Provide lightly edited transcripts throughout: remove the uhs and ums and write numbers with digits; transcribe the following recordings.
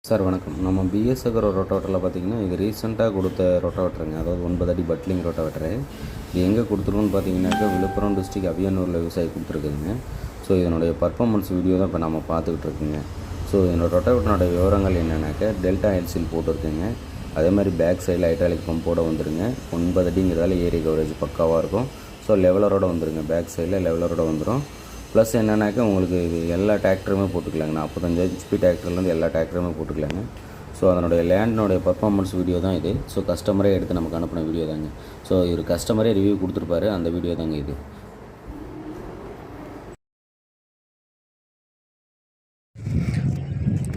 Sir வணக்கம். நம்ம PS agro ரொட்டோவேட்டரில் பார்த்தீங்கன்னா இது ரீசெண்டாக கொடுத்த ரொட்டோவேட்டருங்க. அதாவது 9 அடி பட்லிங் ரொட்டோவேட்டரு. இது எங்கே கொடுத்துருக்கோன்னு பார்த்தீங்கன்னாக்கா விழுப்புரம் டிஸ்ட்ரிக்ட் அவியனூரில் விவசாயி கொடுத்துருக்குதுங்க. ஸோ இதனுடைய பர்ஃபார்மன்ஸ் வீடியோ தான் இப்போ நம்ம பார்த்துக்கிட்டு இருக்குங்க. ஸோ என்னோட ரொட்டோவேட்டரோட விவரங்கள் என்னென்னாக்கா டெல்டா எல்சில் போட்டிருக்குங்க. அதே மாதிரி பேக் சைடில் ஹைட்ராலிக் பம்போடு வந்துருங்க. 9 அடிங்கிறதால ஏரியா கவரேஜ் பக்காவாக இருக்கும். ஸோ லெவலரோடு வந்துருங்க. பேக் சைடில் லெவலரோடு வந்துடும். ப்ளஸ் என்னன்னாக்கா உங்களுக்கு இது எல்லா டிராக்டருமே போட்டுக்கலாங்க. 45 HP டிராக்டர்லேருந்து எல்லா டிராக்டருமே போட்டுக்கலாங்க. ஸோ அதனுடைய லேண்டினுடைய பர்ஃபார்மன்ஸ் வீடியோ தான் இது. ஸோ கஸ்டமரே எடுத்து நமக்கு அனுப்பின வீடியோ தாங்க. ஸோ இவர் கஸ்டமரே ரிவ்யூ கொடுத்துருப்பாரு, அந்த வீடியோ தாங்க இது.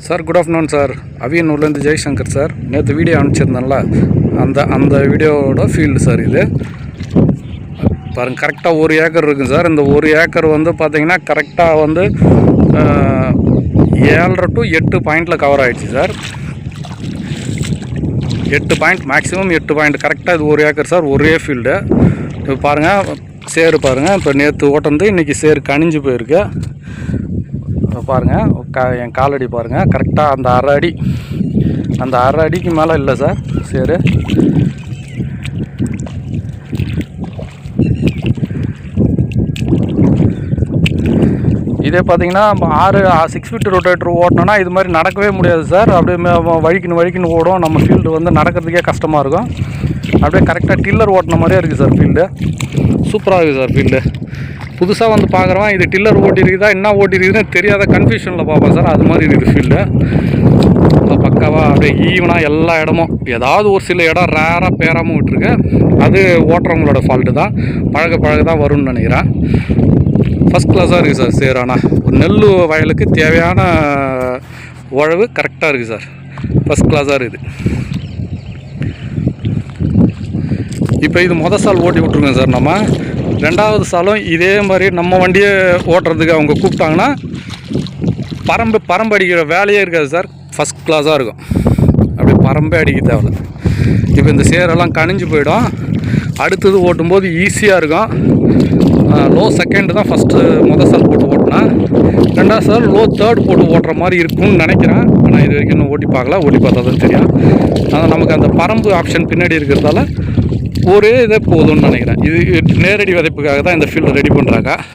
Sir good afternoon sir. அவியனூர்லேருந்து ஜெய்சங்கர் சார். நேற்று வீடியோ அனுப்பிச்சிருந்தேன்ல, அந்த வீடியோவோட ஃபீல்டு சார் இது. பாருங்கள், கரெக்டாக 1 ஏக்கர் இருக்குது சார். இந்த 1 ஏக்கர் வந்து பார்த்திங்கன்னா கரெக்டாக வந்து 7.5 to 8 பாயிண்டில் கவர் ஆகிடுச்சு சார். 8 பாயிண்ட், மேக்ஸிமம் 8 பாயிண்ட் கரெக்டாக. இது 1 ஏக்கர் சார், ஒரே ஃபீல்டு. இப்போ பாருங்கள், சேரு பாருங்கள். இப்போ நேற்று ஓட்டந்து இன்றைக்கி சேரு கனிஞ்சு போயிருக்கு. பாருங்கள், என் காலடி பாருங்கள், கரெக்டாக அந்த அரை அடிக்கு மேலே இல்லை சார் சேரு. இதே பார்த்தீங்கன்னா 6 ஃபீட் ரொட்டேட்டர் ஓட்டணும்னா இது மாதிரி நடக்கவே முடியாது சார். அப்படியே வழிக்குன்னு ஓடும். நம்ம ஃபீல்டு வந்து நடக்கிறதுக்கே கஷ்டமாக இருக்கும். அப்படியே கரெக்டாக டில்லர் ஓட்டின மாதிரியே இருக்குது சார் ஃபீல்டு. சூப்பராக இருக்குது சார் ஃபீல்டு. புதுசாக வந்து பார்க்குறவன் இது டில்லர் ஓட்டிருக்குதா என்ன ஓட்டிருக்குதுன்னு தெரியாத கன்ஃபியூஷனில் பார்ப்பேன் சார். அது மாதிரி இருக்குது ஃபீல்டு. பக்காவாக அப்படியே ஈவனாக எல்லா இடமும். ஏதாவது ஒரு சில இடம் ரேராக பேராமல் விட்டுருக்கு. அது ஓட்டுறவங்களோட ஃபால்ட்டு தான். பழக தான் வரும்னு நினைக்கிறேன். ஃபஸ்ட் கிளாஸாக இருக்குது சார் சேர். ஆனால் ஒரு நெல் வயலுக்கு தேவையான உழவு கரெக்டாக இருக்குது சார். ஃபஸ்ட் கிளாஸாக இருக்குது. இப்போ இது மொதல் சால் ஓட்டி விட்ருக்கோம் சார். நம்ம 2வது சாலும் இதே மாதிரி நம்ம வண்டியை ஓட்டுறதுக்கு அவங்க கூப்பிட்டாங்கன்னா பரம்பு அடிக்கிற வேலையே இருக்காது சார். ஃபஸ்ட் கிளாஸாக இருக்கும். அப்படியே பரம்பே அடிக்க தேவையில்ல. இப்போ இந்த சேரெல்லாம் கனிஞ்சு போயிடும். அடுத்தது ஓட்டும்போது ஈஸியாக இருக்கும். லோ செகண்டு தான் ஃபஸ்ட்டு மொதல் சால் போட்டு ஓட்டினா. 2வது சால் லோ தேர்ட் போட்டு ஓட்டுற மாதிரி இருக்கும்னு நினைக்கிறேன். ஆனால் இது வரைக்கும் இன்னும் ஓட்டி பார்க்கல. ஓட்டி பார்த்தா தான் தெரியும். ஆனால் நமக்கு அந்த பரம்பு ஆப்ஷன் பின்னாடி இருக்கிறதால ஒரே இதே போதும்னு நினைக்கிறேன். இது நேரடி விதைப்புக்காக தான் இந்த ஃபீல்டு ரெடி பண்ணுறாங்க.